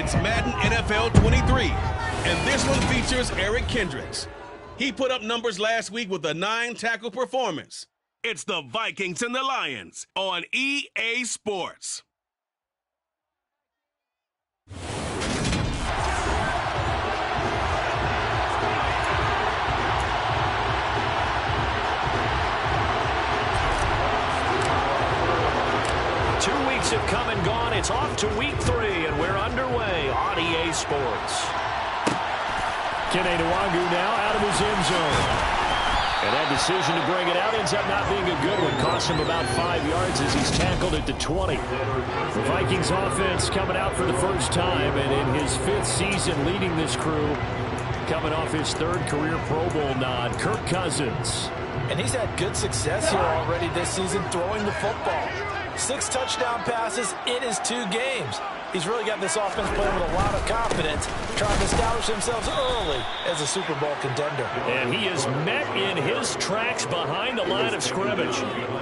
It's Madden NFL 23, and this one features Eric Kendricks. He put up numbers last week with a 9-tackle performance. It's the Vikings and the Lions on EA Sports. Have come and gone. It's off to week 3, and we're underway on EA Sports. Kene Nwangu now out of his end zone. And that decision to bring it out ends up not being a good one. Cost him about 5 yards as he's tackled at the 20. The Vikings offense coming out for the first time, and in his 5th season leading this crew, coming off his 3rd career Pro Bowl nod, Kirk Cousins. And he's had good success here already this season throwing the football. 6 touchdown passes in his 2 games. He's really got this offense playing with a lot of confidence, trying to establish themselves early as a Super Bowl contender. And he is met in his tracks behind the line of scrimmage.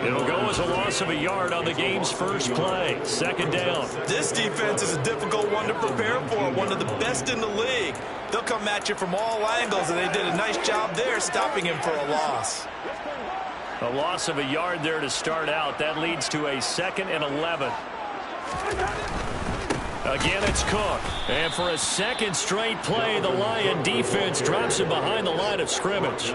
It'll go as a loss of a yard on the game's first play. 2nd down. This defense is a difficult one to prepare for, one of the best in the league. They'll come at you from all angles, and they did a nice job there stopping him for a loss. A loss of a yard there to start out. That leads to a 2nd and 11. Again, it's Cook. And for a 2nd straight play, the Lion defense drops him behind the line of scrimmage.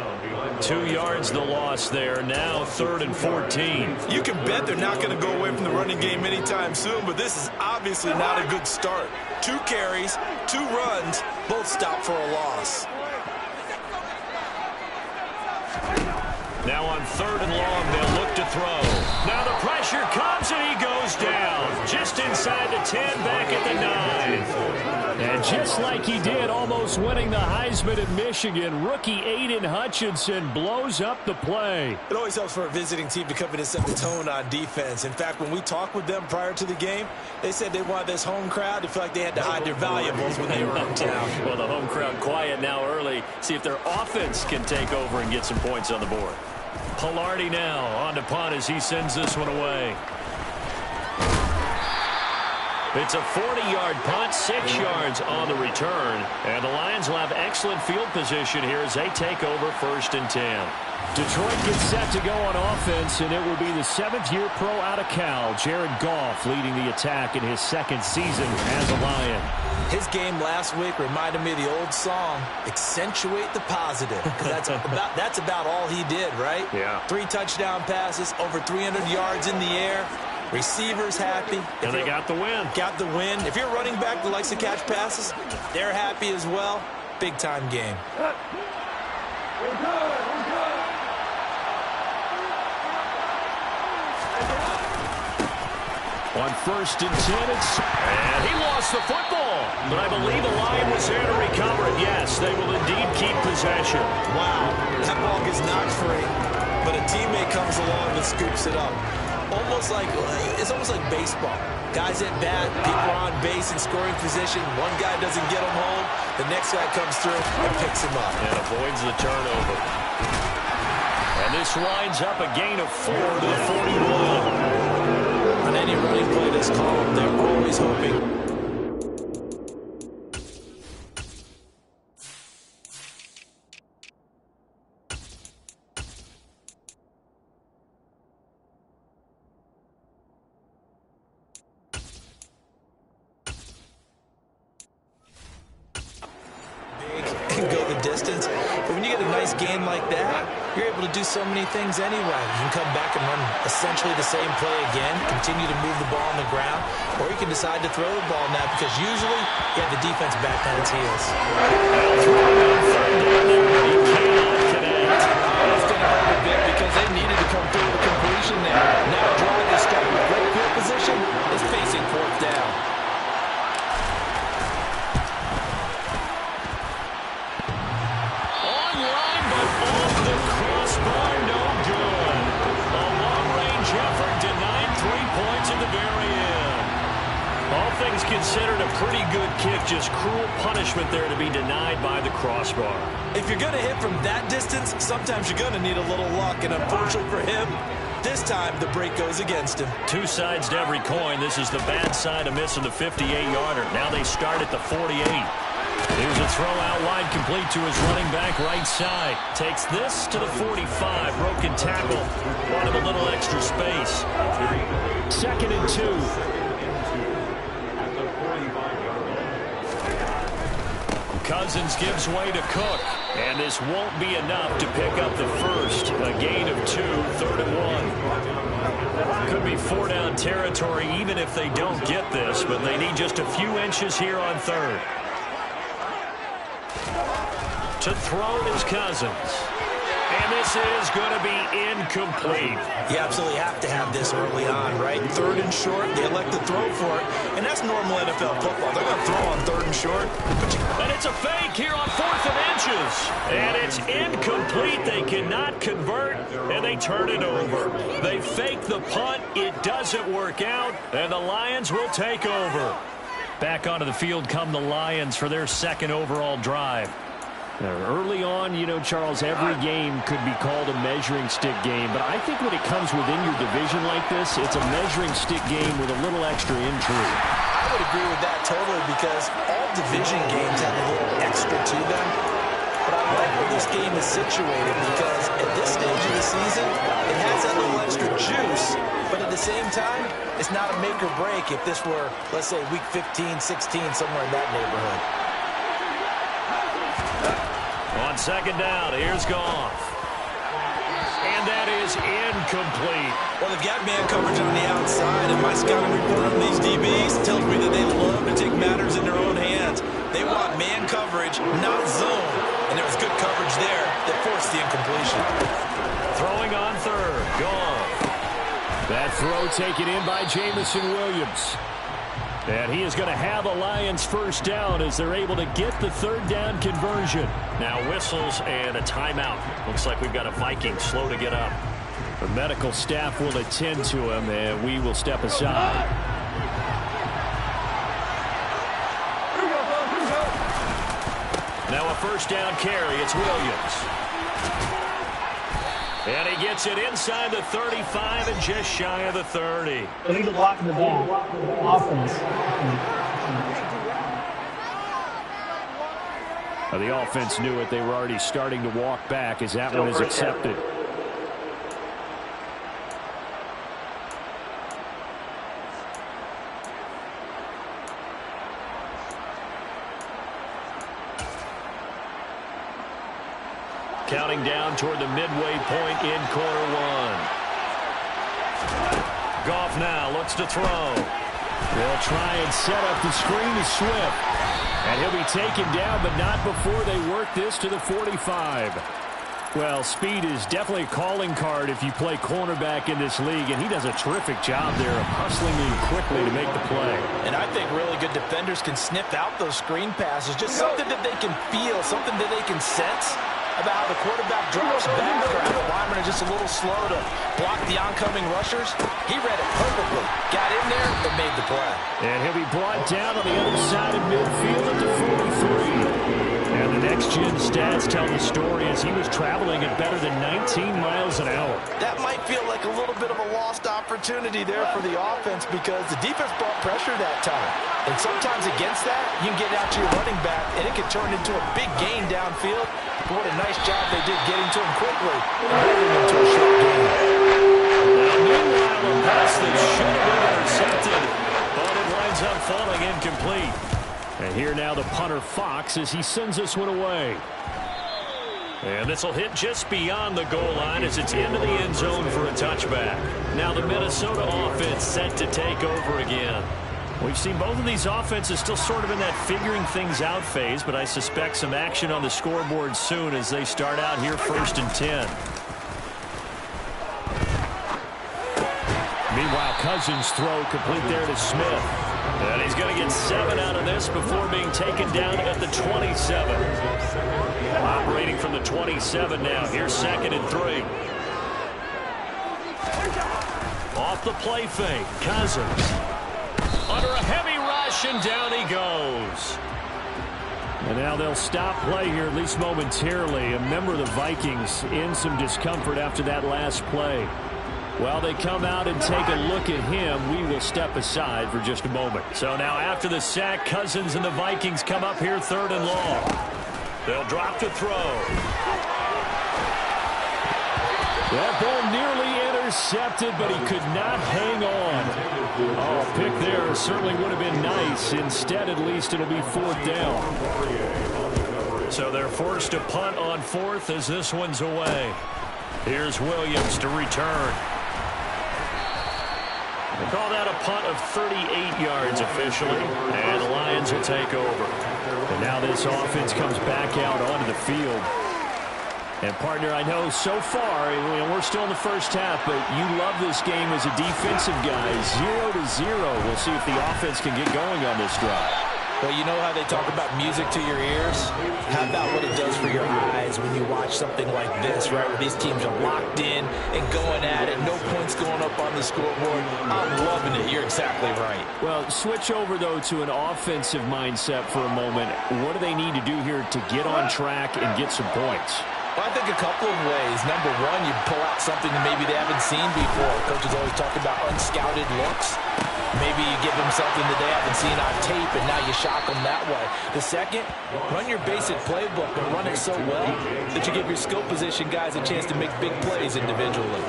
2 yards the loss there. Now 3rd and 14. You can bet they're not going to go away from the running game anytime soon, but this is obviously not a good start. 2 carries, 2 runs, both stopped for a loss. Now on 3rd and long, they'll look to throw. Now the pressure comes, and he goes down. Just inside the 10, back at the 9. And just like he did, almost winning the Heisman at Michigan, rookie Aiden Hutchinson blows up the play. It always helps for a visiting team to come in and set the tone on defense. In fact, when we talked with them prior to the game, they said they wanted this home crowd to feel like they had to hide their valuables when they were in town. Well, the home crowd quiet now early. See if their offense can take over and get some points on the board. Pilardi now on to punt as he sends this one away. It's a 40-yard punt, 6 yards on the return. And the Lions will have excellent field position here as they take over 1st and 10. Detroit gets set to go on offense, and it will be the 7th-year pro out of Cal, Jared Goff, leading the attack in his 2nd season as a Lion. His game last week reminded me of the old song, Accentuate the Positive, because that's about all he did, right? Yeah. 3 touchdown passes, over 300 yards in the air. Receivers happy. And they got the win. Got the win. If you're running back that likes to catch passes, they're happy as well. Big-time game. On 1st and 10, and he lost the football. But I believe the Lion was there to recover it. Yes, they will indeed keep possession. Wow, that ball gets knocked free, but a teammate comes along and scoops it up. It's almost like baseball. Guys at bat, people are on base in scoring position. One guy doesn't get him home. The next guy comes through and picks him up. And avoids the turnover. And this winds up a gain of 4 to the 41. On any running play that's called, they're always hoping. And go the distance. But when you get a nice gain like that, you're able to do so many things anyway. You can come back and run essentially the same play again, continue to move the ball on the ground, or you can decide to throw the ball now because usually you have the defense back on its heels. That's going to hurt a bit because they needed to come through the completion there. Now a drive to start with great field position is facing 4th down. All things considered, a pretty good kick. Just cruel punishment there to be denied by the crossbar. If you're going to hit from that distance, sometimes you're going to need a little luck. And unfortunately for him, this time the break goes against him. Two sides to every coin. This is the bad side of missing the 58-yarder. Now they start at the 48. Here's a throw out wide, complete to his running back right side. Takes this to the 45. Broken tackle. Wanted a little extra space. 2nd and 2. Cousins gives way to Cook. And this won't be enough to pick up the first. A gain of 2, 3rd and 1. Could be 4-down territory even if they don't get this, but they need just a few inches here on 3rd. To throw is Cousins. And this is going to be incomplete. You absolutely have to have this early on, right? 3rd and short, they elect to throw for it. And that's normal NFL football. They're going to throw on 3rd and short. And it's a fake here on 4th and inches. And it's incomplete. They cannot convert, and they turn it over. They fake the punt. It doesn't work out, and the Lions will take over. Back onto the field come the Lions for their 2nd overall drive. Early on, you know, Charles, every game could be called a measuring stick game, but I think when it comes within your division like this, it's a measuring stick game with a little extra intrigue. I would agree with that totally because all division games have a little extra to them. But I like where this game is situated because at this stage of the season, it has that little extra juice, but at the same time, it's not a make or break if this were, let's say, week 15, 16, somewhere in that neighborhood. On 2nd down, here's Goff. And that is incomplete. Well, they've got man coverage on the outside, and my scouting report on these DBs tells me that they love to take matters in their own hands. They want man coverage, not zone. And there was good coverage there that forced the incompletion. Throwing on 3rd, Goff. That throw taken in by Jamison Williams. And he is going to have a Lions first down as they're able to get the 3rd down conversion. Now whistles and a timeout. Looks like we've got a Viking slow to get up. The medical staff will attend to him, and we will step aside. Now a 1st down carry. It's Williams. And he gets it inside the 35 and just shy of the 30. They need to block in the back. Offense. The offense knew it. They were already starting to walk back as that one is accepted. Counting down toward the midway point in quarter 1. Goff now looks to throw. They'll try and set up the screen to Swift. And he'll be taken down, but not before they work this to the 45. Well, speed is definitely a calling card if you play cornerback in this league, and he does a terrific job there of hustling in quickly to make the play. And I think really good defenders can sniff out those screen passes, just something that they can feel, something that they can sense about how the quarterback drops back. The linemen are just a little slow to block the oncoming rushers. He read it perfectly, got in there, and made the play. And he'll be brought down on the other side of midfield at the 43. And the next-gen stats tell the story as he was traveling at better than 19 miles an hour. That might feel like a little bit of a lost opportunity there for the offense because the defense brought pressure that time. And sometimes against that, you can get out to your running back, and it can turn into a big gain downfield. But what a nice job they did getting to him quickly and moving him to a short gain. Now, meanwhile, a pass that should have been intercepted, but it winds up falling incomplete. And here now the punter Fox as he sends this one away. And this will hit just beyond the goal line as it's into the end zone for a touchback. Now the Minnesota offense set to take over again. We've seen both of these offenses still sort of in that figuring things out phase, but I suspect some action on the scoreboard soon as they start out here 1st and 10. Meanwhile, Cousins' throw complete there to Smith. And he's going to get 7 out of this before being taken down at the 27. Operating from the 27 now. Here's 2nd and 3. Off the play fake. Cousins. Under a heavy rush, and down he goes. And now they'll stop play here, at least momentarily. A member of the Vikings in some discomfort after that last play. While they come out and take a look at him, we will step aside for just a moment. So now after the sack, Cousins and the Vikings come up here 3rd and long. They'll drop to throw. That ball nearly intercepted, but he could not hang on. Oh, pick there certainly would have been nice. Instead, at least it'll be 4th down. So they're forced to punt on 4th as this one's away. Here's Williams to return. They call that a punt of 38 yards officially, and the Lions will take over. And now this offense comes back out onto the field. And, partner, I know so far, we're still in the first half, but you love this game as a defensive guy. 0-0. We'll see if the offense can get going on this drive. Well, you know how they talk about music to your ears? How about what it does for your eyes when you watch something like this, right, where these teams are locked in and going at it, no points going up on the scoreboard? I'm loving it. You're exactly right. Well, switch over, though, to an offensive mindset for a moment. What do they need to do here to get on track and get some points? Well, I think a couple of ways. Number one, you pull out something that maybe they haven't seen before. Coaches always talk about unscouted looks. Maybe you give them something that they haven't seen on tape, and now you shock them that way. The second, run your basic playbook, but run it so well that you give your skill position guys a chance to make big plays individually.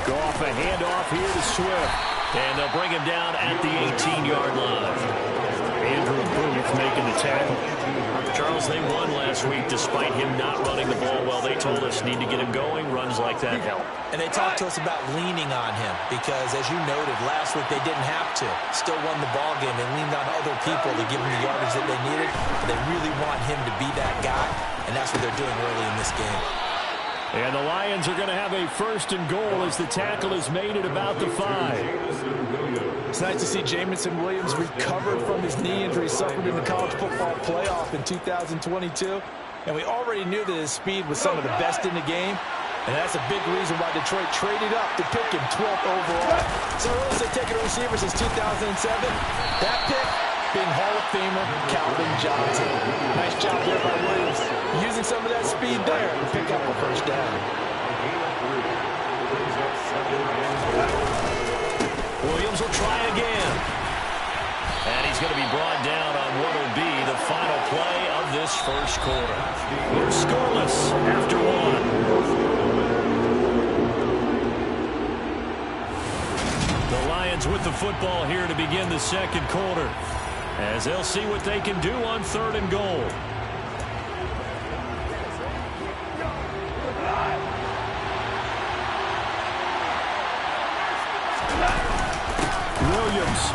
Go off a handoff here to Swift. And they'll bring him down at the 18-yard line. Andrew Booth making the tackle. Charles, they won last week despite him not running the ball well. They told us need to get him going. Runs like that help. And they talked to us about leaning on him because, as you noted, last week they didn't have to. Still won the ball game. They leaned on other people to give them the yardage that they needed. But they really want him to be that guy, and that's what they're doing early in this game. And the Lions are going to have a 1st and goal as the tackle is made at about the 5. It's nice to see Jamison Williams recovered from his knee injury suffered in the college football playoff in 2022. And we already knew that his speed was some of the best in the game. And that's a big reason why Detroit traded up to pick him 12th overall. So earliest they've taken a receiver since 2007. That pick being Hall of Famer Calvin Johnson. Nice job there by Williams, using some of that speed there to pick up a 1st down. Williams will try again. And he's going to be brought down on what will be the final play of this 1st quarter. We're scoreless after 1. The Lions with the football here to begin the 2nd quarter, as they'll see what they can do on 3rd and goal. Williams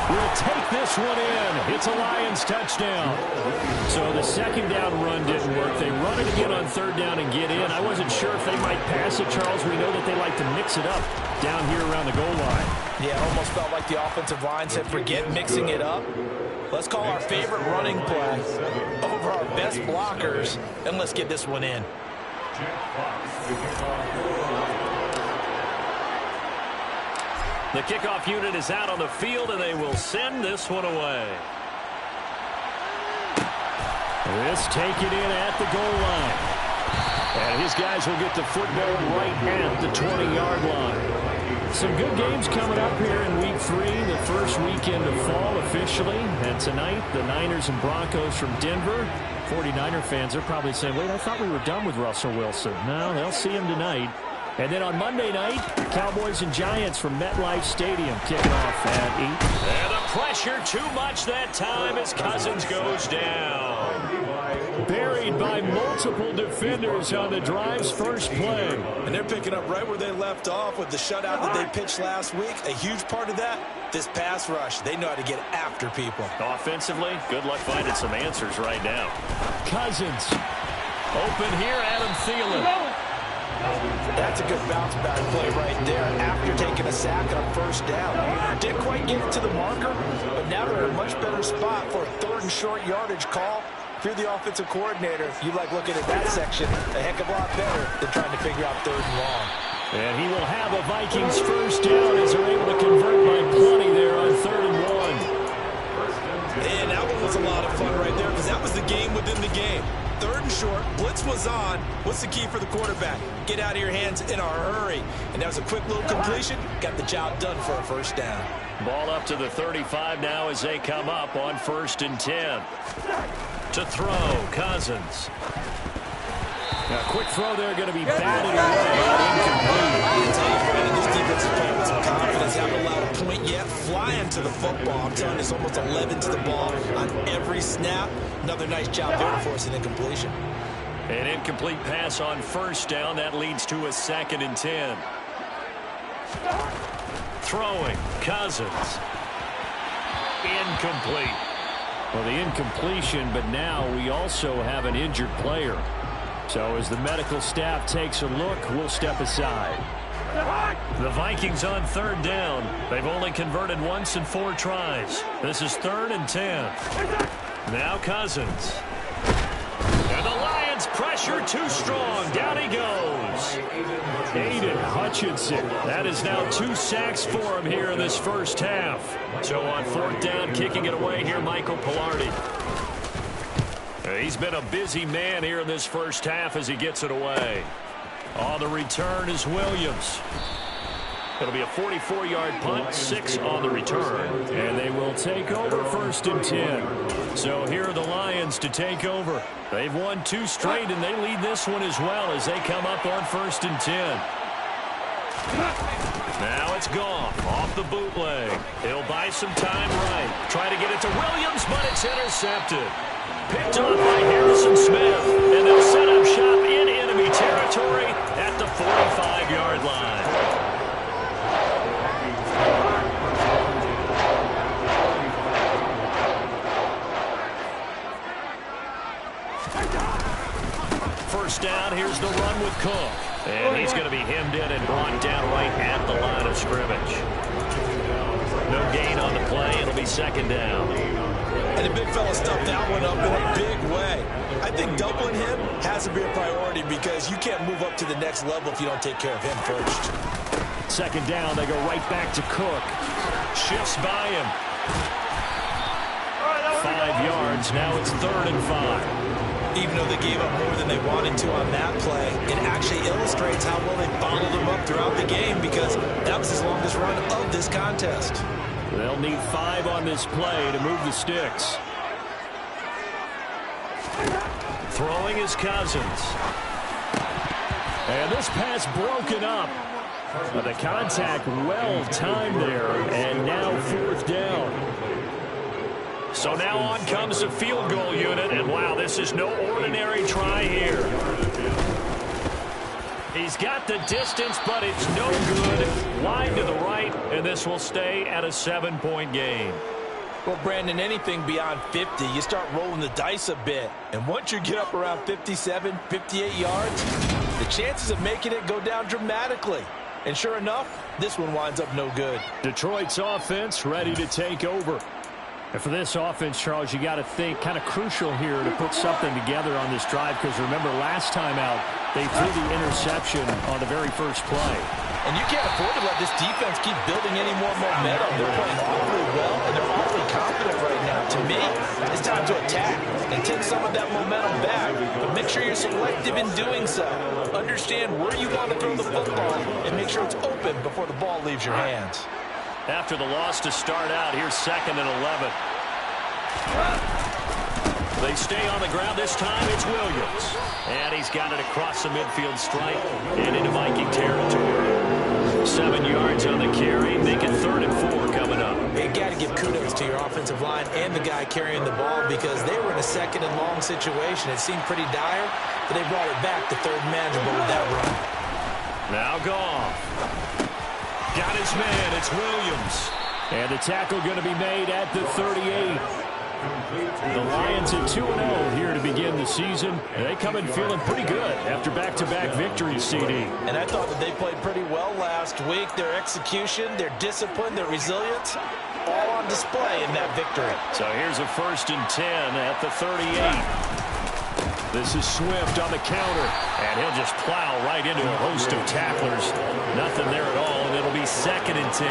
will take this one in. It's a Lions touchdown. So the 2nd down run didn't work. They run it again on 3rd down and get in. I wasn't sure if they might pass it, Charles. We know that they like to mix it up down here around the goal line. Yeah, it almost felt like the offensive line said, forget mixing it up. Let's call our favorite running play over our best blockers, and let's get this one in. The kickoff unit is out on the field, and they will send this one away. This taken in at the goal line. And his guys will get the football right at the 20-yard line. Some good games coming up here in Week 3, the first weekend of fall officially. And tonight, the Niners and Broncos from Denver. 49er fans are probably saying, wait, I thought we were done with Russell Wilson. No, they'll see him tonight. And then on Monday night, Cowboys and Giants from MetLife Stadium kicking off at 8. And the pressure too much that time as Cousins goes down. Buried by multiple defenders on the drive's first play. And they're picking up right where they left off with the shutout that they pitched last week. A huge part of that, this pass rush. They know how to get after people. Offensively, good luck finding some answers right now. Cousins. Open here, Adam Thielen. That's a good bounce back play right there after taking a sack on 1st down. Didn't quite get it to the marker, but now they're in a much better spot for a 3rd and short yardage call. If you're the offensive coordinator, you like looking at that section a heck of a lot better than trying to figure out 3rd and long. And he will have a Vikings 1st down as they're able to convert by plenty there on 3rd and 1. And now we'll was a lot of fun right there because that was the game within the game. 3rd and short, blitz was on. What's the key for the quarterback? Get out of your hands in a hurry. And that was a quick little completion. Got the job done for a first down. Ball up to the 35 now as they come up on 1st and 10. To throw, Cousins. Now, quick throw there, going to be batted away. I can tell you, Brandon, this defense is playing with some confidence. Haven't allowed a point yet. Flying to the football. I'm telling you, it's almost 11 to the ball on every snap. Another nice job there to force an incompletion. An incomplete pass on 1st down. That leads to a 2nd and 10. Throwing, Cousins. Incomplete. Well, the incompletion, but now we also have an injured player. So as the medical staff takes a look, we'll step aside. The Vikings on 3rd down. They've only converted once in 4 tries. This is 3rd and 10. Now Cousins. And the Lions pressure too strong. Down he goes. Aiden Hutchinson. That is now 2 sacks for him here in this first half. So on 4th down, kicking it away here, Michael Pilardi. He's been a busy man here in this first half as he gets it away. On the return is Williams. It'll be a 44-yard punt, 6 on the return. And they will take over 1st and 10. So here are the Lions to take over. They've won 2 straight, and they lead this one as well as they come up on 1st and 10. Now it's Goff off the bootleg. He'll buy some time right. Try to get it to Williams, but it's intercepted. Picked off by Harrison Smith, and they'll set up shop in enemy territory at the 45-yard line. First down, here's the run with Cook. And he's going to be hemmed in and brought down right at the line of scrimmage. No gain on the play. It'll be 2nd down. And the big fella stuffed that one up in a big way. I think doubling him has to be a priority because you can't move up to the next level if you don't take care of him first. 2nd down, they go right back to Cook. Shifts by him. 5 yards. Now it's 3rd and 5. Even though they gave up more than they wanted to on that play, it actually illustrates how well they followed him up throughout the game because that was his longest run of this contest. They'll need 5 on this play to move the sticks. Throwing is Cousins. And this pass broken up. The contact well timed there, and now 4th down. So now on comes the field goal unit, and wow, this is no ordinary try here. He's got the distance, but it's no good. Wide to the right, and this will stay at a 7-point game. Well, Brandon, anything beyond 50, you start rolling the dice a bit. And once you get up around 57, 58 yards, the chances of making it go down dramatically. And sure enough, this one winds up no good. Detroit's offense ready to take over. And for this offense, Charles, you got to think kind of crucial here to put something together on this drive because remember last time out, they threw the interception on the very first play. And you can't afford to let this defense keep building any more momentum. They're playing awfully well, and they're awfully confident right now. To me, it's time to attack and take some of that momentum back, but make sure you're selective in doing so. Understand where you want to throw the football and make sure it's open before the ball leaves your hands. After the loss to start out, here's 2nd and 11. They stay on the ground. This time it's Williams. And he's got it across the midfield stripe and into Viking territory. 7 yards on the carry. Make it 3rd and 4 coming up. You got to give kudos to your offensive line and the guy carrying the ball because they were in a 2nd and long situation. It seemed pretty dire, but they brought it back to 3rd and manageable with that run. Now Goff. Got his man. It's Williams. And the tackle going to be made at the 38. The Lions at 2-0 here to begin the season. They come in feeling pretty good after back-to-back victories, CD. And I thought that they played pretty well last week. Their execution, their discipline, their resilience, all on display in that victory. So here's a 1st and 10 at the 38. This is Swift on the counter. And he'll just plow right into a host of tacklers. Nothing there at all, and it'll be 2nd and 10.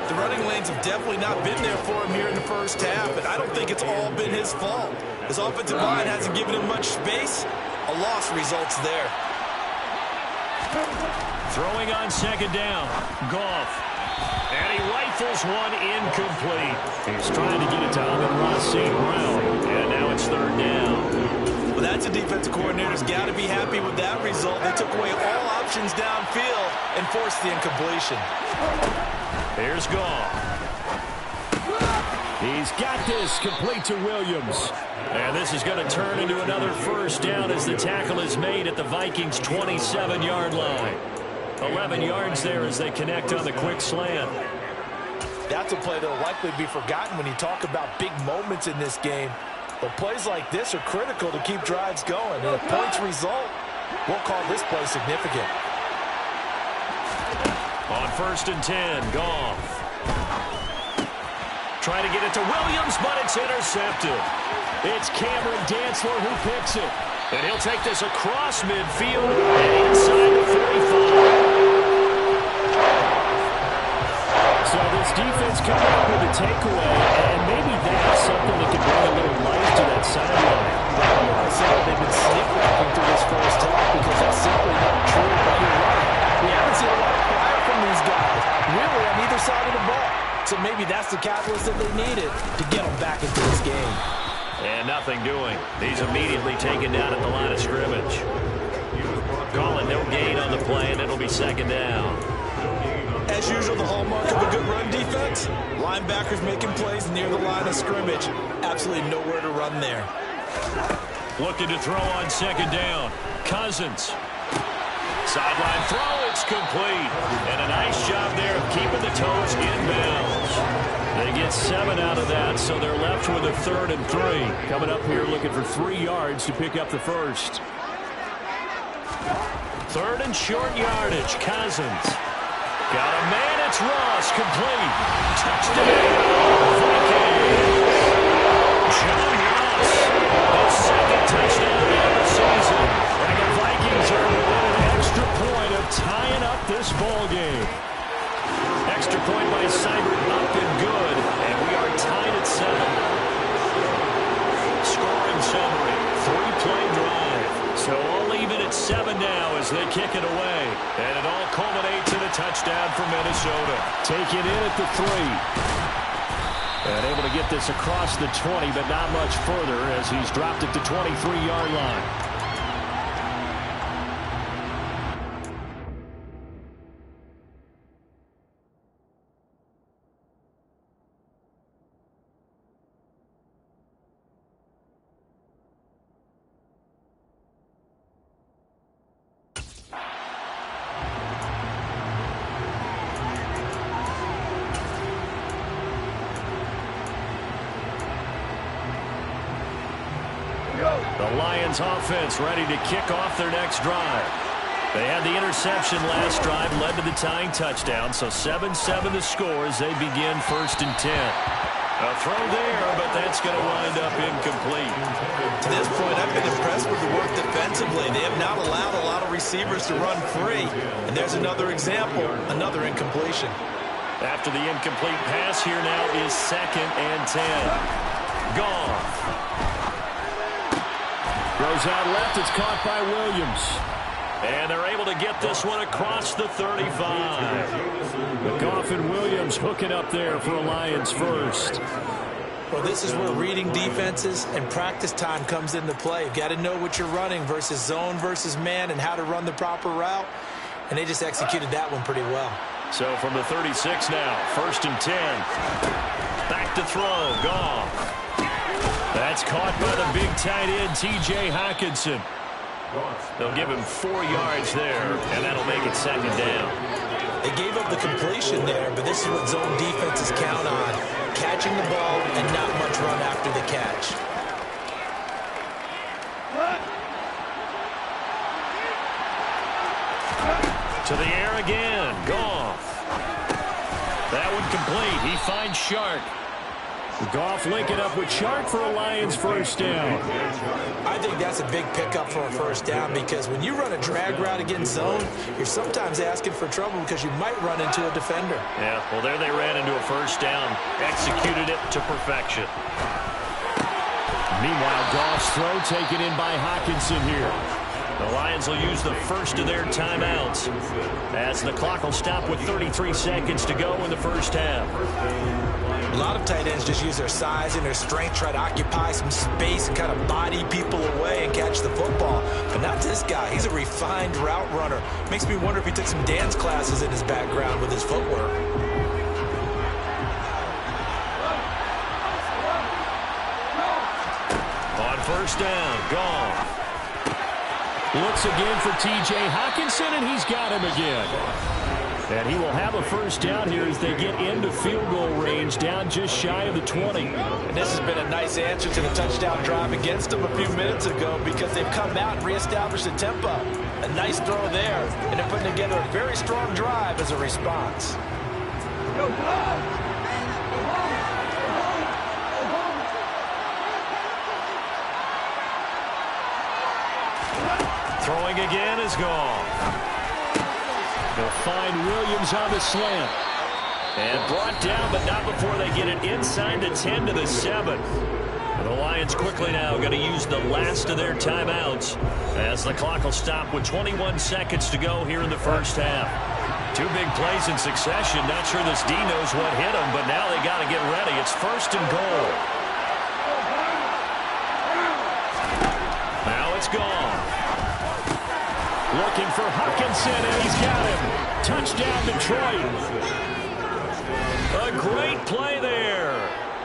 The running lanes have definitely not been there for him here in the first half, and I don't think it's all been his fault. His offensive line hasn't given him much space. A loss results there. Throwing on second down. Goff. And he rifles one incomplete. He's trying to get it to Amon-Ra St. Brown. And now it's third down. Well, that's a defensive coordinator's got to be happy with that result. They took away all options downfield and forced the incompletion. Here's Goff. He's got this complete to Williams. And this is going to turn into another first down as the tackle is made at the Vikings' 27-yard line. 11 yards there as they connect on the quick slant. That's a play that will likely be forgotten when you talk about big moments in this game. But plays like this are critical to keep drives going. And if points result, we'll call this play significant. On 1st and 10, Goff. Trying to get it to Williams, but it's intercepted. It's Cameron Dantzler who picks it. And he'll take this across midfield and inside the 45. So this defense coming up with a takeaway, and maybe that's something that can bring a little life to that sideline. I said they've been sleepwalking through this first half because that's simply not true, but you're right. We haven't seen a lot of fire from these guys, really on either side of the ball. So maybe that's the catalyst that they needed to get them back into this game. And nothing doing. He's immediately taken down at the line of scrimmage. Calling no gain on the play, and it'll be second down. As usual, the hallmark of a good run defense, linebackers making plays near the line of scrimmage. Absolutely nowhere to run there. Looking to throw on second down. Cousins. Sideline throw, it's complete. And a nice job there of keeping the toes inbounds. They get 7 out of that, so they're left with a 3rd and 3. Coming up here looking for 3 yards to pick up the first. 3rd and short yardage. Cousins. Got a man, it's Ross, complete. Touchdown, Vikings. John Ross, his 2nd touchdown of the season. And the Vikings are within an extra point of tying up this ball game. Extra point by Seibert up and good, and we are tied at 7. Scoring summary, 3-play drive. So all even at 7 now as they kick it away. And it all culminates in a touchdown for Minnesota. Taken in at the 3. And able to get this across the 20, but not much further as he's dropped at the 23-yard line. The Lions offense ready to kick off their next drive. They had the interception last drive, led to the tying touchdown, so 7-7 the score as they begin 1st and 10. A throw there, but that's going to wind up incomplete. To this point, I've been impressed with the work defensively. They have not allowed a lot of receivers to run free. And there's another example, another incompletion. After the incomplete pass, here now is 2nd and 10. Goff. Throws out left, it's caught by Williams. And they're able to get this one across the 35. Goff and Williams hooking up there for a Lions first. Well, this is where reading defenses and practice time comes into play. You've got to know what you're running versus zone versus man and how to run the proper route. And they just executed that one pretty well. So from the 36 now, 1st and 10. Back to throw, Goff. That's caught by the big tight end, T.J. Hockenson. They'll give him 4 yards there, and that'll make it 2nd down. They gave up the completion there, but this is what zone defenses count on. Catching the ball and not much run after the catch. To the air again, Goff. That one complete. He finds Shark. Goff linking up with Chark for a Lions first down. I think that's a big pickup for a first down because when you run a drag route against zone, you're sometimes asking for trouble because you might run into a defender. Yeah, well, there they ran into a first down. Executed it to perfection. Meanwhile, Goff's throw taken in by Hockenson here. The Lions will use the first of their timeouts as the clock will stop with 33 seconds to go in the first half. A lot of tight ends just use their size and their strength, try to occupy some space and kind of body people away and catch the football. But not this guy. He's a refined route runner. Makes me wonder if he took some dance classes in his background with his footwork. On first down, Goff. Looks again for T.J. Hockenson, and he's got him again. And he will have a first down here as they get into field goal range, down just shy of the 20. And this has been a nice answer to the touchdown drive against them a few minutes ago because they've come out and reestablished the tempo. A nice throw there, and they're putting together a very strong drive as a response. Throwing again is gone. They'll find Williams on the slant. And brought down, but not before they get it inside the 10 to the 7. The Lions quickly now going to use the last of their timeouts as the clock will stop with 21 seconds to go here in the first half. Two big plays in succession. Not sure this D knows what hit him, but now they got to get ready. It's first and goal. Now it's gone. Looking for Hockenson, and he's got him. Touchdown, Detroit. A great play there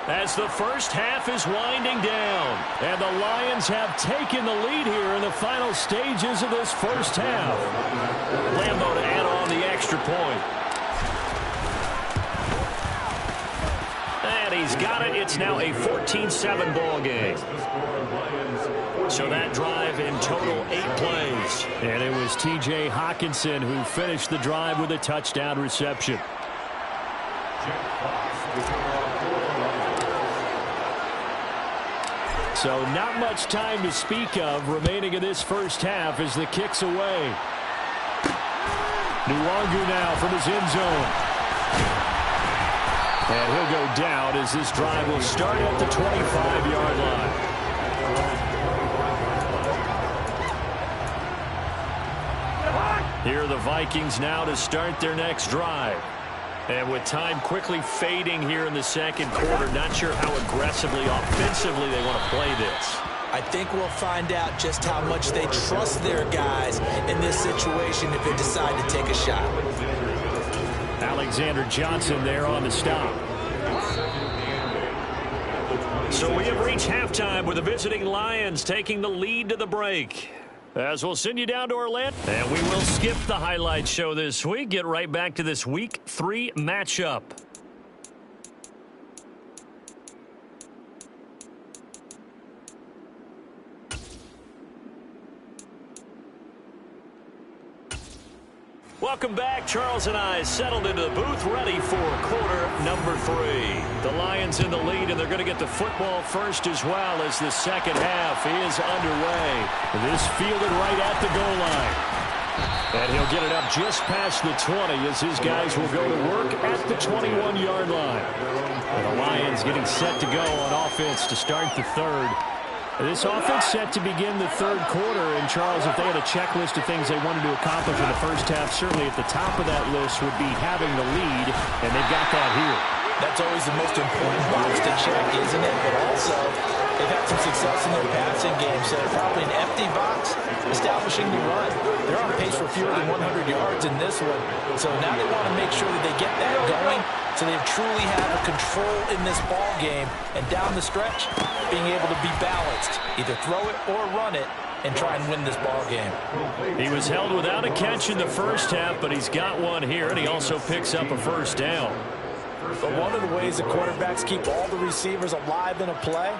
as the first half is winding down. And the Lions have taken the lead here in the final stages of this first half. Lambeau to add on the extra point. And he's got it. It's now a 14-7 ball game. So that drive in total 8 plays. And it was T.J. Hockenson who finished the drive with a touchdown reception. So not much time to speak of remaining in this first half as the kick's away. Nwangu now from his end zone. And he'll go down as this drive will start at the 25-yard line. Here are the Vikings now to start their next drive. And with time quickly fading here in the second quarter, not sure how aggressively, offensively they want to play this. I think we'll find out just how much they trust their guys in this situation if they decide to take a shot. Alexander Johnson there on the stop. So we have reached halftime with the visiting Lions taking the lead to the break. As we'll send you down to Orlando. And we will skip the highlight show this week. Get right back to this Week 3 matchup. Welcome back. Charles and I settled into the booth, ready for quarter number 3. The Lions in the lead, and they're going to get the football first as well as the second half is underway. This fielded right at the goal line. And he'll get it up just past the 20 as his guys will go to work at the 21-yard line. And the Lions getting set to go on offense to start the third. This offense set to begin the third quarter, and Charles, if they had a checklist of things they wanted to accomplish in the first half, certainly at the top of that list would be having the lead, and they've got that here. That's always the most important box to check, isn't it? But also, they've had some success in their passing game, so they're probably an empty box establishing the run. They're on pace for fewer than 100 yards in this one, so now they want to make sure that they get that going so they truly have a control in this ball game, and down the stretch, being able to be balanced, either throw it or run it, and try and win this ball game. He was held without a catch in the first half, but he's got one here, and he also picks up a first down. But one of the ways the quarterbacks keep all the receivers alive in a play,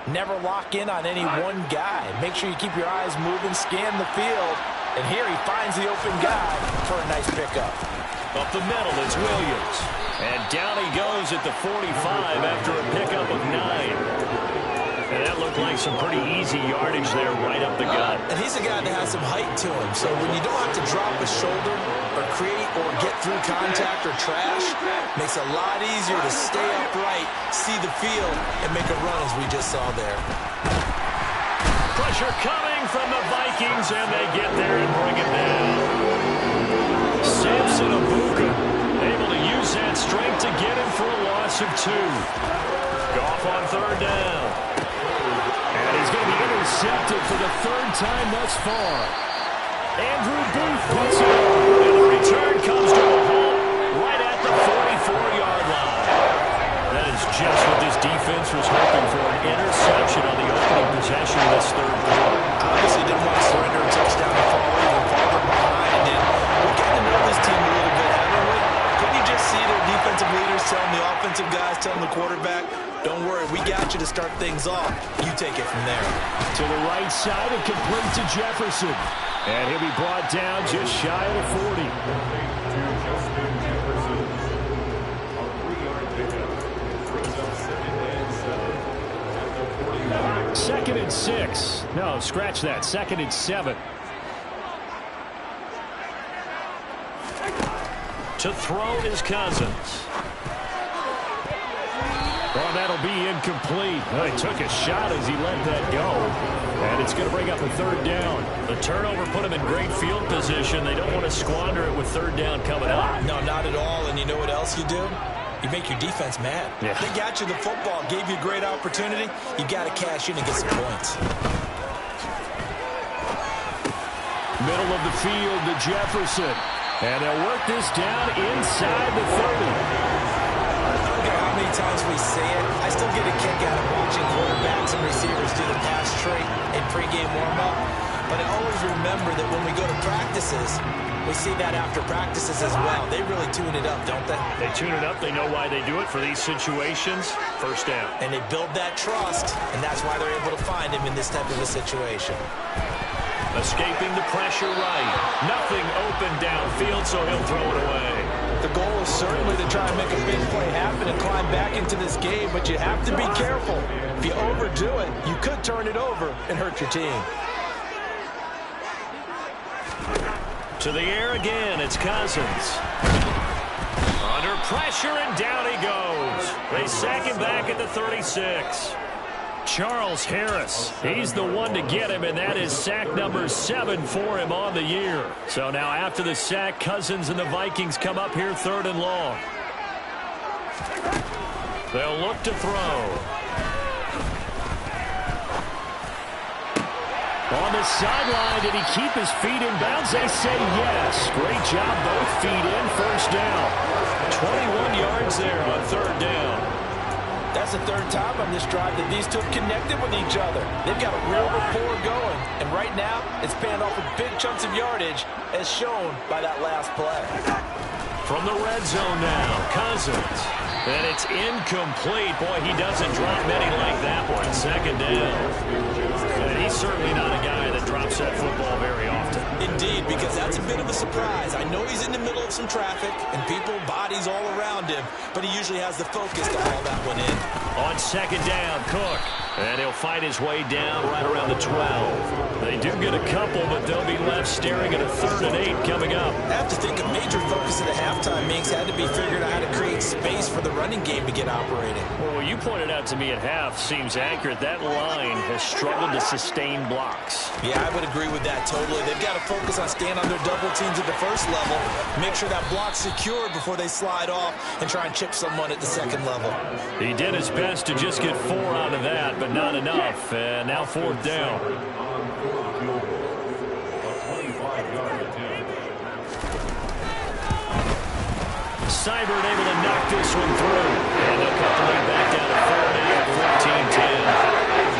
never lock in on any one guy. Make sure you keep your eyes moving, scan the field, and here he finds the open guy for a nice pickup. Up the middle, it's Williams. And down he goes at the 45 after a pickup of 9. And that looked like some pretty easy yardage there right up the gut. And he's a guy that has some height to him. So when you don't have to drop a shoulder or create or get through contact or trash, makes it a lot easier to stay upright, see the field, and make a run as we just saw there. Pressure coming from the Vikings, and they get there and bring it down. Samson Abuka able to use that strength to get him for a loss of 2. Goff on 3rd down. And he's going to be intercepted for the 3rd time thus far. Andrew Booth puts it up, and the return comes to a halt right at the 44-yard line. That is just what this defense was hoping for, an interception on the opening possession of this 3rd quarter. Obviously didn't want to surrender a touchdown and fall even farther behind. And we're getting to know this team a little bit, haven't we? Couldn't you just see their defensive leaders telling the offensive guys, telling the quarterback, don't worry, we got you to start things off. You take it from there. To the right side and complete to Jefferson. And he'll be brought down just shy of the 40. Second and 6. No, scratch that. 2nd and 7. To throw is Cousins. Well, that'll be incomplete. He took a shot as he let that go. And it's going to bring up a 3rd down. The turnover put him in great field position. They don't want to squander it with 3rd down coming up. No, not at all. And you know what else you do? You make your defense mad. Yeah. They got you the football, gave you a great opportunity. You got to cash in and get some points. Middle of the field to Jefferson. And they'll work this down inside the 30. I don't care how many times we say it, I still get a kick out of watching quarterbacks and receivers do the pass trait in pregame warm-up. But I always remember that when we go to practices, we see that after practices as well. They really tune it up, don't they? They tune it up. They know why they do it for these situations. 1st down. And they build that trust, and that's why they're able to find him in this type of a situation. Escaping the pressure right. Nothing open downfield, so he'll throw it away. The goal is certainly to try and make a big play happen and climb back into this game, but you have to be careful. If you overdo it, you could turn it over and hurt your team. To the air again, it's Cousins. Under pressure, and down he goes. They sack him back at the 36. Charles Harris, he's the one to get him, and that is sack number 7 for him on the year. So now after the sack, Cousins and the Vikings come up here 3rd and long. They'll look to throw. On the sideline, did he keep his feet in bounds? They say yes. Great job, both feet in, 1st down. 21 yards there on 3rd down. That's the 3rd time on this drive that these two have connected with each other. They've got a real rapport going. And right now, it's paying off with big chunks of yardage, as shown by that last play. From the red zone now, Cousins. And it's incomplete. Boy, he doesn't drop many like that one. 2nd down. And he's certainly not a guy that drops that football very often. Indeed, because that's a bit of a surprise. I know he's in the middle of some traffic and people, bodies all around him, but he usually has the focus to haul that one in. On 2nd down, Cook. And he'll fight his way down right around the 12. They do get a couple, but they'll be left staring at a 3rd and 8 coming up. I have to think a major focus of the halftime meetings had to be figuring out how to create space for the running game to get operating. Well, what you pointed out to me at half seems accurate. That line has struggled to sustain blocks. Yeah, I would agree with that totally. They've got to focus on staying on their double teams at the 1st level, make sure that block's secured before they slide off and try and chip someone at the 2nd level. He did his best to just get 4 out of that, but not enough. And now 4th down. Seibert able to knock this one through. And they'll cut the lead back down to 14-10.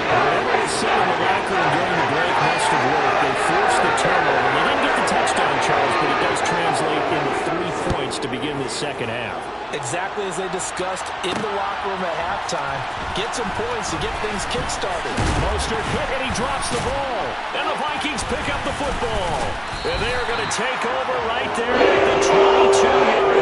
Whatever was said in the locker room during the break must have worked. They forced the turnover. They didn't get the touchdown, Charles, but it does translate into 3 points to begin the 2nd half. Exactly as they discussed in the locker room at halftime. Get some points to get things kick-started. Mostert hit, and he drops the ball. And the Vikings pick up the football. And they are going to take over right there at the 22-yard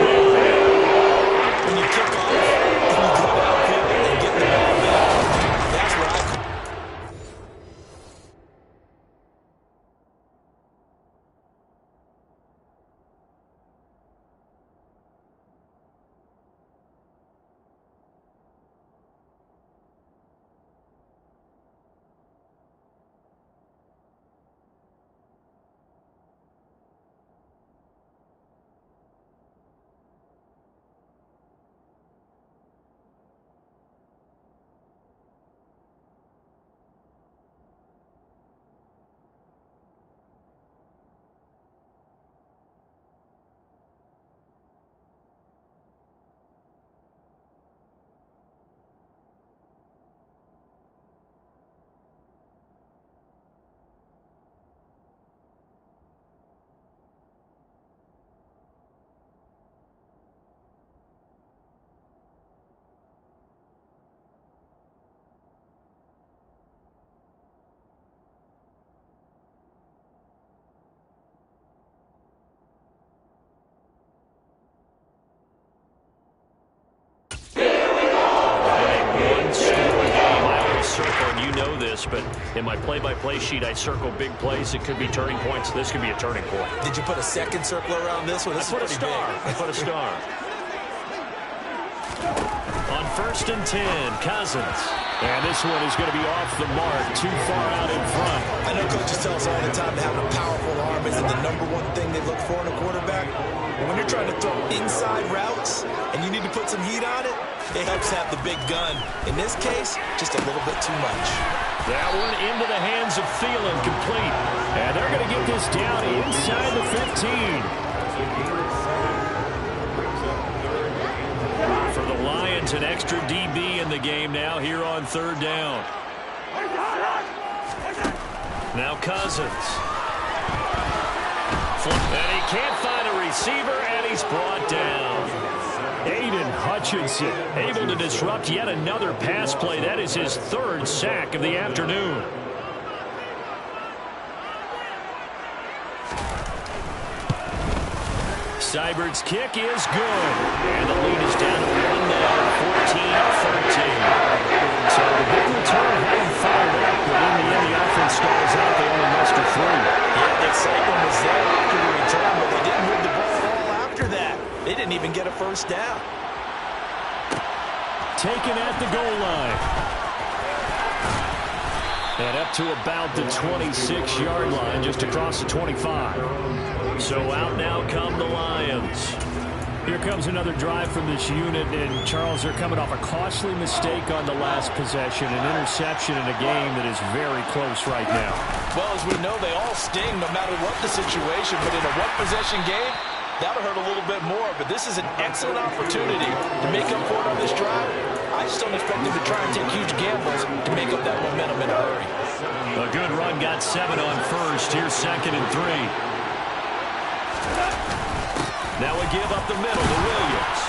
In my play-by-play sheet, I circle big plays. It could be turning points. This could be a turning point. Did you put a second circle around this one? This I put a star. Big. I put a star. On 1st and 10, Cousins. And this one is going to be off the mark, too far out in front. I know coaches tell us all the time that having a powerful arm isn't the #1 thing they look for in a quarterback. But when you're trying to throw inside routes and you need to put some heat on it, it helps have the big gun. In this case, just a little bit too much. That one into the hands of Thielen, complete. And they're going to get this down inside the 15. For the Lions, an extra DB in the game now here on 3rd down. Now Cousins. And he can't find a receiver, and he's brought down. Aiden Hutchinson able to disrupt yet another pass play. That is his 3rd sack of the afternoon. Seibert's kick is good. And the lead is down to 1 now, 14-13. So the big return hadn't fired up, but in the end, the offense stalls out. They only muster 3. Yeah, the excitement was there after the return, but they didn't move the ball at all after that. They didn't even get a 1st down. Taken at the goal line. And up to about the 26-yard line, just across the 25. So out now come the Lions. Here comes another drive from this unit, and Charles, they're coming off a costly mistake on the last possession, an interception in a game that is very close right now. Well, as we know, they all sting no matter what the situation, but in a one-possession game, that'll hurt a little bit more, but this is an excellent opportunity to make up for it on this drive. I just don't expect them to try and take huge gambles to make up that momentum in a hurry. A good run, got 7 on 1st. Here's 2nd and 3. Now we give up the middle to Williams.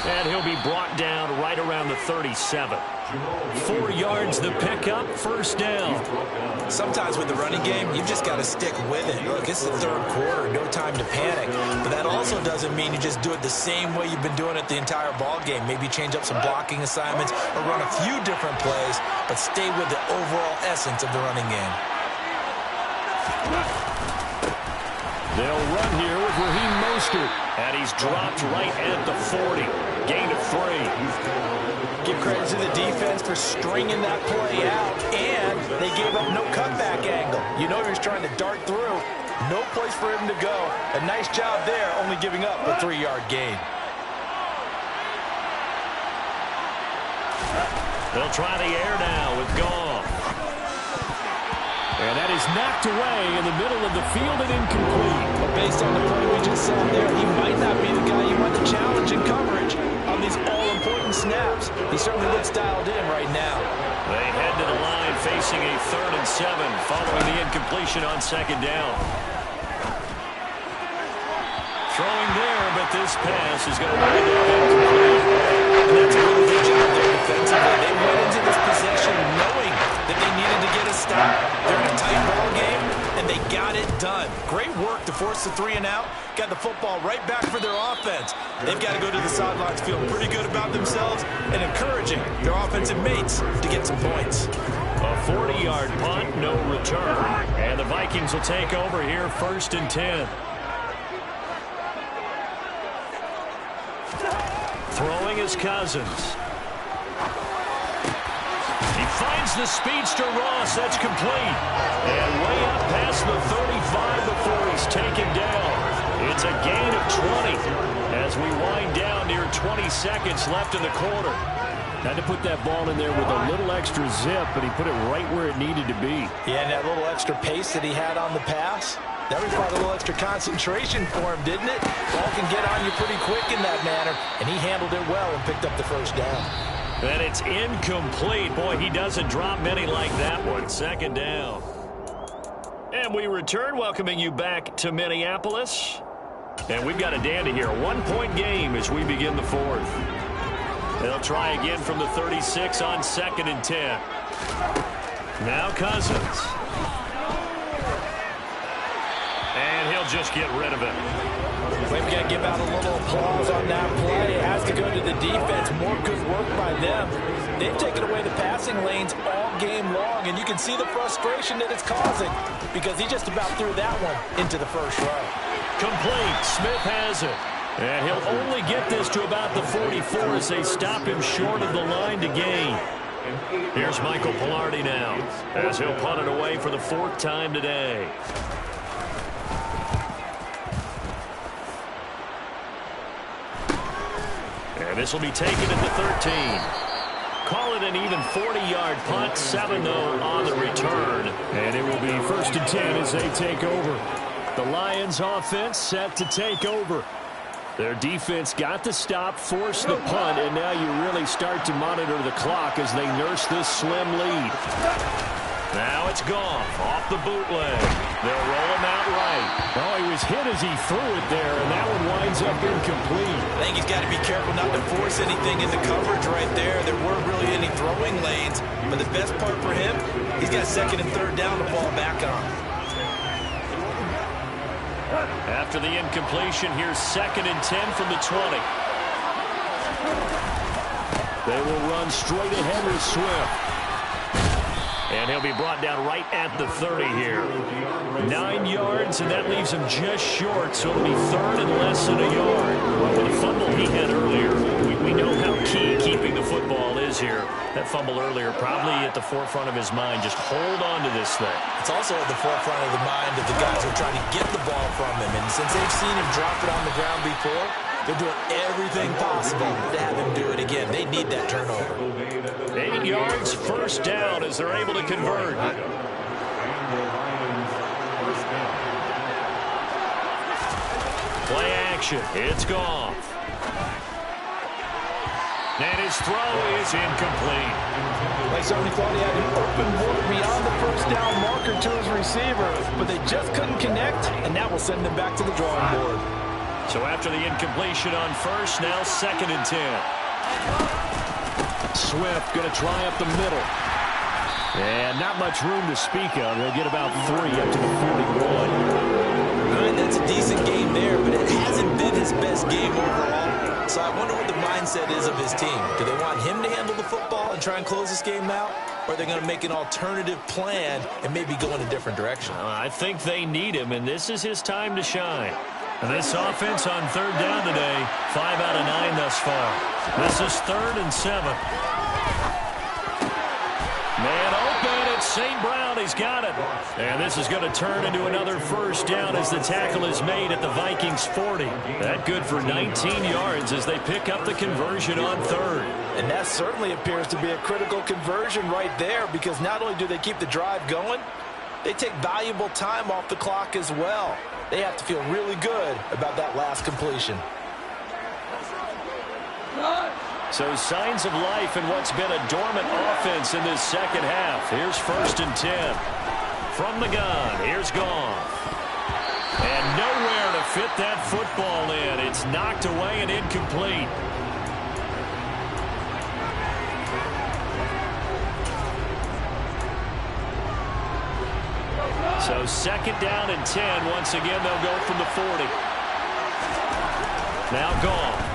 And he'll be brought down right around the 37. 4 yards the pickup, 1st down. Sometimes with the running game, you've just got to stick with it. Look, it's the 3rd quarter, no time to panic. But that also doesn't mean you just do it the same way you've been doing it the entire ball game. Maybe change up some blocking assignments or run a few different plays, but stay with the overall essence of the running game. They'll run here with Raheem Mostert. And he's dropped right at the 40. Gain of 3. Give credit to the defense for stringing that play out, and they gave up no cutback angle. You know he was trying to dart through. No place for him to go. A nice job there, only giving up a 3-yard gain. They'll try the air now with Goff. And that is knocked away in the middle of the field and incomplete. But based on the play we just saw there, he might not be the guy you want to challenge in coverage on these all-important snaps. He certainly looks dialed in right now. They head to the line facing a 3rd and 7 following the incompletion on 2nd down. Throwing there, but this pass is going to wind up incomplete. And that's a really good job there defensively. They went into this possession knowing that they needed to get a stop. They're in a tight ball game, and they got it done. Great work to force the 3 and out. Got the football right back for their offense. They've got to go to the sidelines feeling pretty good about themselves and encouraging their offensive mates to get some points. A 40-yard punt, no return. And the Vikings will take over here, 1st and 10. Throwing is Cousins. He finds the speedster Ross. That's complete. And way up past the 35 before he's taken down. It's a gain of 20 as we wind down near 20 seconds left in the quarter. Had to put that ball in there with a little extra zip, but he put it right where it needed to be. Yeah, and that little extra pace that he had on the pass, that required a little extra concentration for him, didn't it? Ball can get on you pretty quick in that manner, and he handled it well and picked up the 1st down. And it's incomplete. Boy, he doesn't drop many like that one. 2nd down. And we return, welcoming you back to Minneapolis. And we've got a dandy here. A 1-point game as we begin the 4th. They'll try again from the 36 on 2nd and 10. Now Cousins. And he'll just get rid of it. We've got to give out a little applause on that play. It has to go to the defense. More good work by them. They've taken away the passing lanes all game long, and you can see the frustration that it's causing because he just about threw that one into the first row. Complete. Smith has it. And he'll only get this to about the 44 as they stop him short of the line to gain. Here's Michael Pilardi now as he'll punt it away for the 4th time today. And this will be taken at the 13. Call it an even 40-yard punt, 7-0 on the return. And it will be 1st and 10 as they take over. The Lions offense set to take over. Their defense got the stop, forced the punt, and now you really start to monitor the clock as they nurse this slim lead. Now it's Goff off the bootleg. They'll roll him out right. Oh, he was hit as he threw it there, and that one winds up incomplete. I think he's got to be careful not to force anything into coverage right there. There weren't really any throwing lanes, but the best part for him, he's got 2nd and 3rd down to fall back on. After the incompletion, here's 2nd and 10 from the 20. They will run straight ahead with Swift. And he'll be brought down right at the 30 here. 9 yards, and that leaves him just short, so it'll be 3rd and less than a yard. Well, with the fumble he had earlier, we know how key keeping the football is here. That fumble earlier probably at the forefront of his mind. Just hold on to this thing. It's also at the forefront of the mind of the guys who are trying to get the ball from him. And since they've seen him drop it on the ground before, they're doing everything possible to have him do it again. They need that turnover. 8 yards, 1st down as they're able to convert. Play action. It's Goff. And his throw is incomplete. Like somebody thought he had an open look beyond the 1st down marker to his receiver, but they just couldn't connect, and that will send them back to the drawing board. So after the incompletion on 1st, now 2nd and 10. Swift going to try up the middle. And not much room to speak of. They'll get about 3 up to the 41. All right, that's a decent game there, but it hasn't been his best game overall. So I wonder what the mindset is of his team. Do they want him to handle the football and try and close this game out? Or are they going to make an alternative plan and maybe go in a different direction? I think they need him, and this is his time to shine. This offense on 3rd down today, 5 out of 9 thus far. This is 3rd and 7. Man open, it's St. Brown. He's got it. And this is going to turn into another 1st down as the tackle is made at the Vikings 40. That good for 19 yards as they pick up the conversion on 3rd. And that certainly appears to be a critical conversion right there, because not only do they keep the drive going, they take valuable time off the clock as well. They have to feel really good about that last completion. So signs of life in what's been a dormant offense in this 2nd half. Here's 1st and 10. From the gun, here's Goff. And nowhere to fit that football in. It's knocked away and incomplete. So 2nd down and 10. Once again, they'll go from the 40. Now Goff.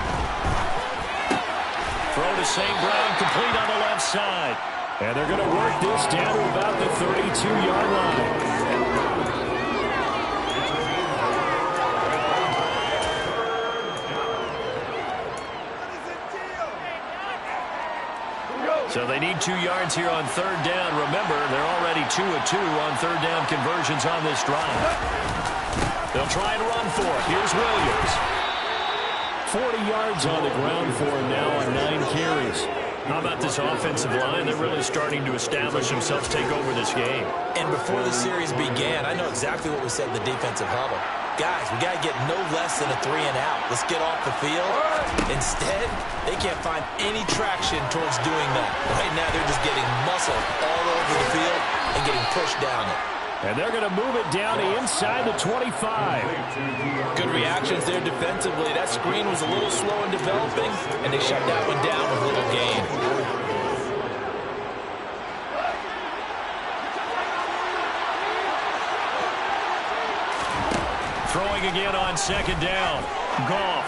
Throw to St. Brown, complete on the left side. And they're going to work this down to about the 32-yard line. So they need 2 yards here on 3rd down. Remember, they're already 2 of 2 on 3rd down conversions on this drive. They'll try and run for it. Here's Williams. 40 yards on the ground for him now on 9 carries. How about this offensive line? They're really starting to establish themselves, take over this game. And before the series began, I know exactly what we said in the defensive huddle. Guys, we got to get no less than a 3 and out. Let's get off the field. Instead, they can't find any traction towards doing that. Right now, they're just getting muscle all over the field and getting pushed down it. And they're going to move it down inside the 25. Good reactions there defensively. That screen was a little slow in developing, and they shut that one down with little gain. Throwing again on second down. Goff.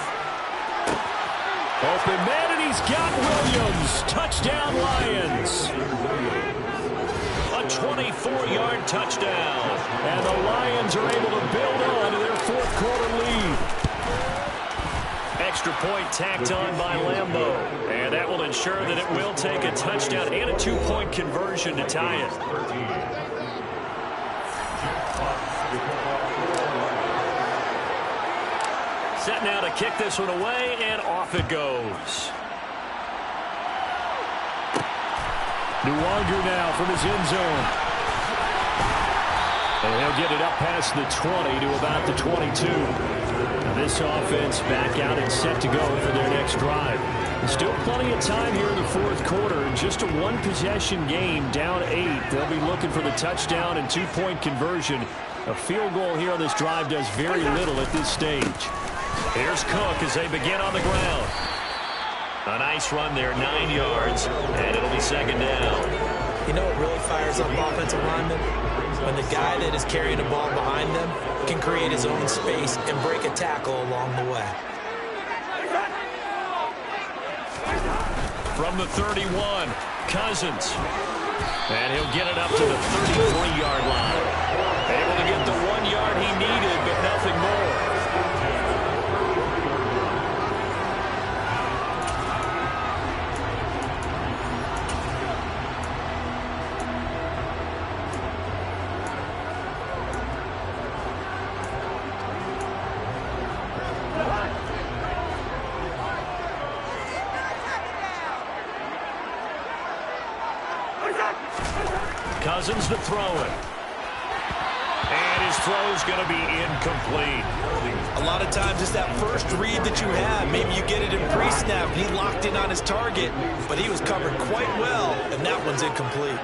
Open man, and he's got Williams. Touchdown, Lions. A 24-yard touchdown. And the Lions are able to build on to their fourth quarter lead. Extra point tacked on by Lambeau. And that will ensure that it will take a touchdown and a 2-point conversion to tie it. Set now to kick this one away, and off it goes. Nwangu now from his end zone. And he'll get it up past the 20 to about the 22. Now this offense back out and set to go for their next drive. There's still plenty of time here in the fourth quarter. Just a one-possession game, down 8. They'll be looking for the touchdown and 2-point conversion. A field goal here on this drive does very little at this stage. Here's Cook as they begin on the ground. A nice run there, 9 yards, and it'll be second down. You know what really fires up offensive linemen? When the guy that is carrying the ball behind them can create his own space and break a tackle along the way. From the 31, Cousins. And he'll get it up to the 33-yard line. Able to get the 1 yard he needed, but nothing more. Cousins to throw it. And his throw's going to be incomplete. A lot of times it's that first read that you have. Maybe you get it in pre-snap. He locked in on his target, but he was covered quite well, and that one's incomplete.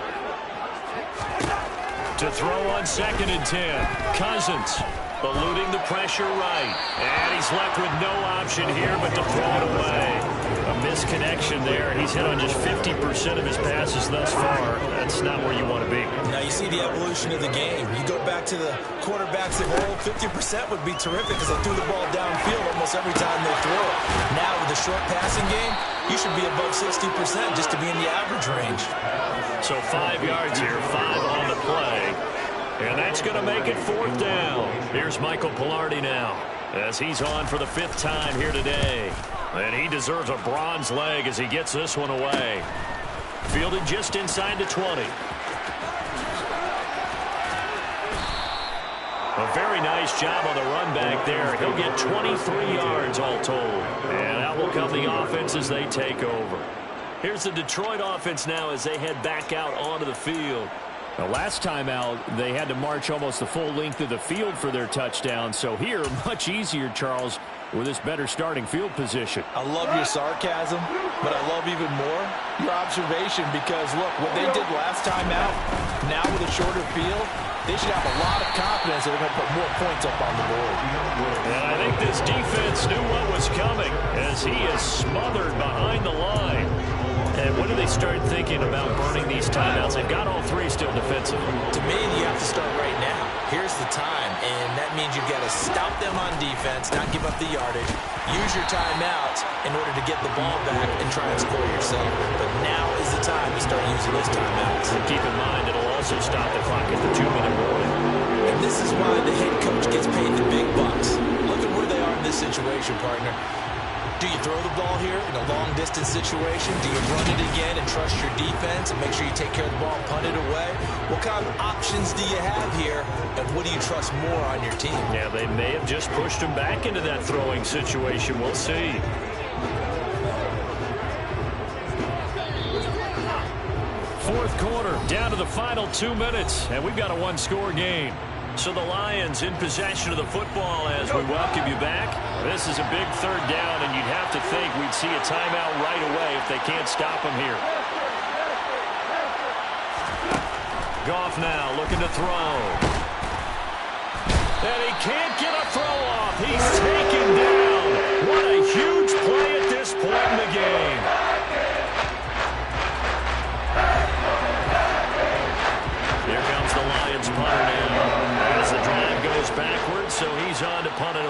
To throw on 2nd and 10. Cousins eluding the pressure right. And he's left with no option here but to throw it away. A misconnection there. He's hit on just 50% of his passes thus far. That's not where you want to be. Now you see the evolution of the game. You go back to the quarterbacks of old, 50% would be terrific because they threw the ball downfield almost every time they throw it. Now with the short passing game, you should be above 60% just to be in the average range. So 5 yards here, 5 on the play. And that's going to make it 4th down. Here's Michael Pilardi now as he's on for the 5th time here today. And he deserves a bronze leg as he gets this one away. Fielded just inside the 20. A very nice job on the run back there. He'll get 23 yards all told. And out will come the offense as they take over. Here's the Detroit offense now as they head back out onto the field. The last time out, they had to march almost the full length of the field for their touchdown. So here, much easier, Charles, with this better starting field position. I love your sarcasm, but I love even more your observation because, look, what they did last time out, now with a shorter field, they should have a lot of confidence that they're going to put more points up on the board. And I think this defense knew what was coming as he is smothered behind the line. And when do they start thinking about burning these timeouts? They've got all 3 still defensively. To me, you have to start right now. Here's the time, and that means you've got to stop them on defense, not give up the yardage, use your timeouts in order to get the ball back and try and score yourself. But now is the time to start using those timeouts. And keep in mind, it'll also stop the clock at the 2-minute warning. And this is why the head coach gets paid the big bucks. Look at where they are in this situation, partner. Do you throw the ball here in a long-distance situation? Do you run it again and trust your defense and make sure you take care of the ball and punt it away? What kind of options do you have here, and what do you trust more on your team? Yeah, they may have just pushed him back into that throwing situation. We'll see. Fourth quarter, down to the final 2 minutes, and we've got a one-score game. So the Lions in possession of the football as we welcome you back. This is a big 3rd down, and you'd have to think we'd see a timeout right away if they can't stop them here. Goff now looking to throw. And he can't get a throw off. He's taken down. What a huge play at this point in the game. Here comes the Lions punter now. As the drive goes backwards, so he's on to punt it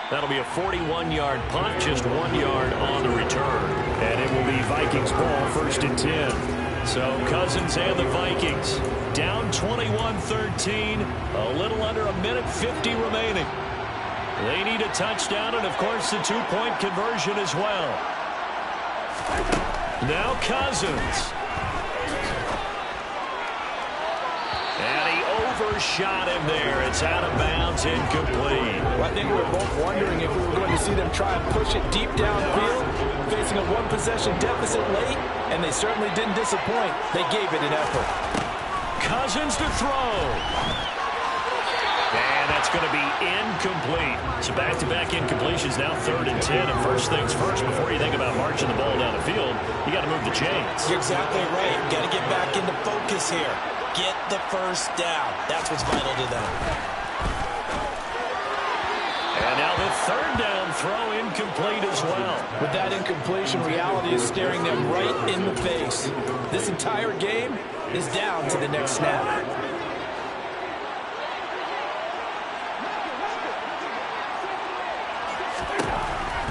That'll be a 41-yard punt, just 1 yard on the return. And it will be Vikings ball, 1st and 10. So Cousins and the Vikings down 21-13, a little under a minute 50 remaining. They need a touchdown and, of course, the two-point conversion as well. Now Cousins. And he overshot him there. It's out of bounds, incomplete. Well, I think we were both wondering if we were going to see them try and push it deep downfield, facing a one-possession deficit late, and they certainly didn't disappoint. They gave it an effort. Cousins to throw. And that's going to be incomplete. So back-to-back incompletions, now 3rd and 10. And first things first, before you think about marching the ball down the field, you got to move the chains. You're exactly right. Got to get back into focus here. Get the first down. That's what's vital to them. And now the 3rd down throw incomplete as well. With that incompletion, reality is staring them right in the face. This entire game is down to the next snap.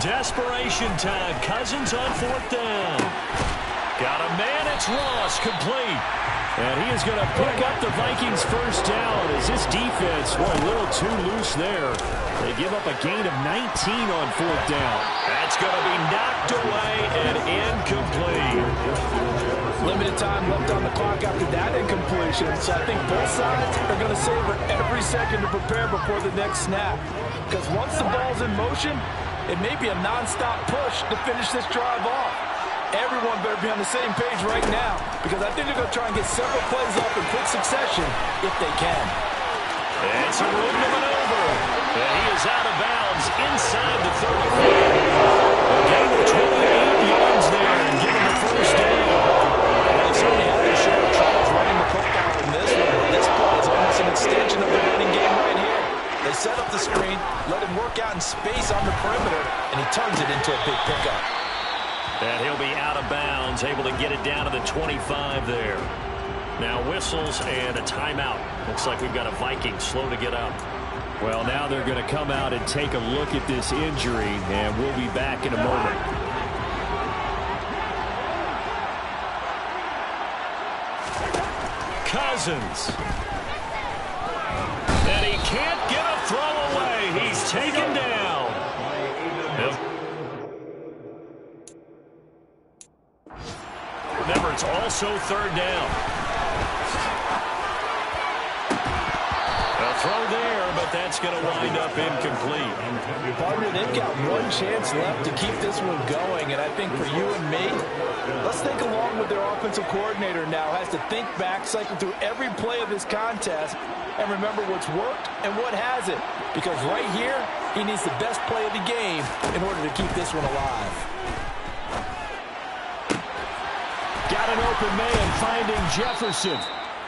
Desperation time. Cousins on 4th down. Got a man. It's Ross, complete. And he is going to pick up the Vikings' first down as this defense were a little too loose there. They give up a gain of 19 on 4th down. That's going to be knocked away and incomplete. Limited time left on the clock after that incompletion, so I think both sides are going to savor every second to prepare before the next snap. Because once the ball's in motion, it may be a non-stop push to finish this drive off. Everyone better be on the same page right now, because I think they're going to try and get several plays up in quick succession if they can. And some room to maneuver. And he is out of bounds inside the 35. A gain of 28 yards there and give him the first down. They certainly had their share of troubles running the football in this one, but this play is almost an extension of the running game right here. They set up the screen, let him work out in space on the perimeter, and he turns it into a big pickup. And he'll be out of bounds, able to get it down to the 25 there. Now whistles and a timeout. Looks like we've got a Viking slow to get up. Well, now they're going to come out and take a look at this injury, and we'll be back in a moment. Cousins. And he can't get a throw away. He's taken down. Remember, it's also 3rd down. A throw there, but that's going to wind up incomplete. Partner, they've got one chance left to keep this one going, and I think for you and me, let's think along with their offensive coordinator now. Has to think back, cycle through every play of this contest, and remember what's worked and what hasn't. Because right here, he needs the best play of the game in order to keep this one alive. Got an open man finding Jefferson.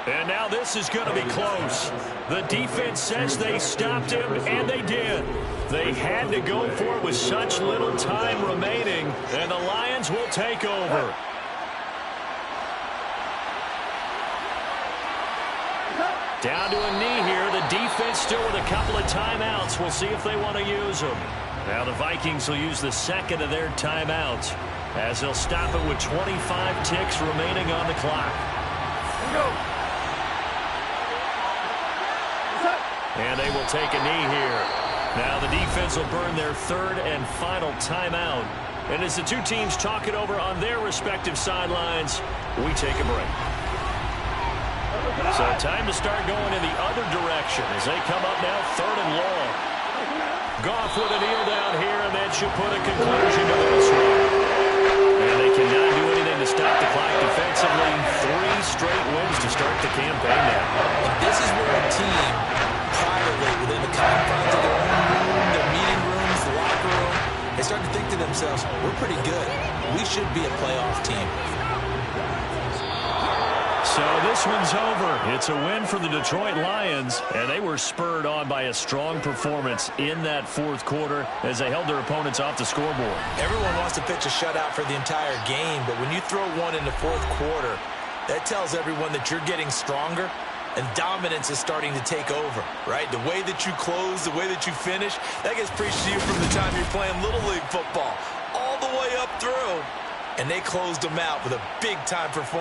And now this is going to be close. The defense says they stopped him, and they did. They had to go for it with such little time remaining, and the Lions will take over. Down to a knee here. The defense still with a couple of timeouts. We'll see if they want to use them. Now the Vikings will use the second of their timeouts as they'll stop it with 25 ticks remaining on the clock. And they will take a knee here. Now the defense will burn their 3rd and final timeout. And as the two teams talk it over on their respective sidelines, we take a break. So time to start going in the other direction as they come up now 3rd and long. Goff with a kneel down here, and that should put a conclusion to this one. And they cannot do anything to stop the clock defensively. 3 straight wins to start the campaign now. This is where a team, privately, within the confines of their own room, their meeting rooms, the locker room, they start to think to themselves, we're pretty good. We should be a playoff team. So this one's over. It's a win for the Detroit Lions, and they were spurred on by a strong performance in that 4th quarter as they held their opponents off the scoreboard. Everyone wants to pitch a shutout for the entire game, but when you throw one in the 4th quarter, That tells everyone that you're getting stronger and dominance is starting to take over, right? The way that you close, the way that you finish, that gets preached to you from the time you're playing Little League football all the way up through. And they closed them out with a big-time performance.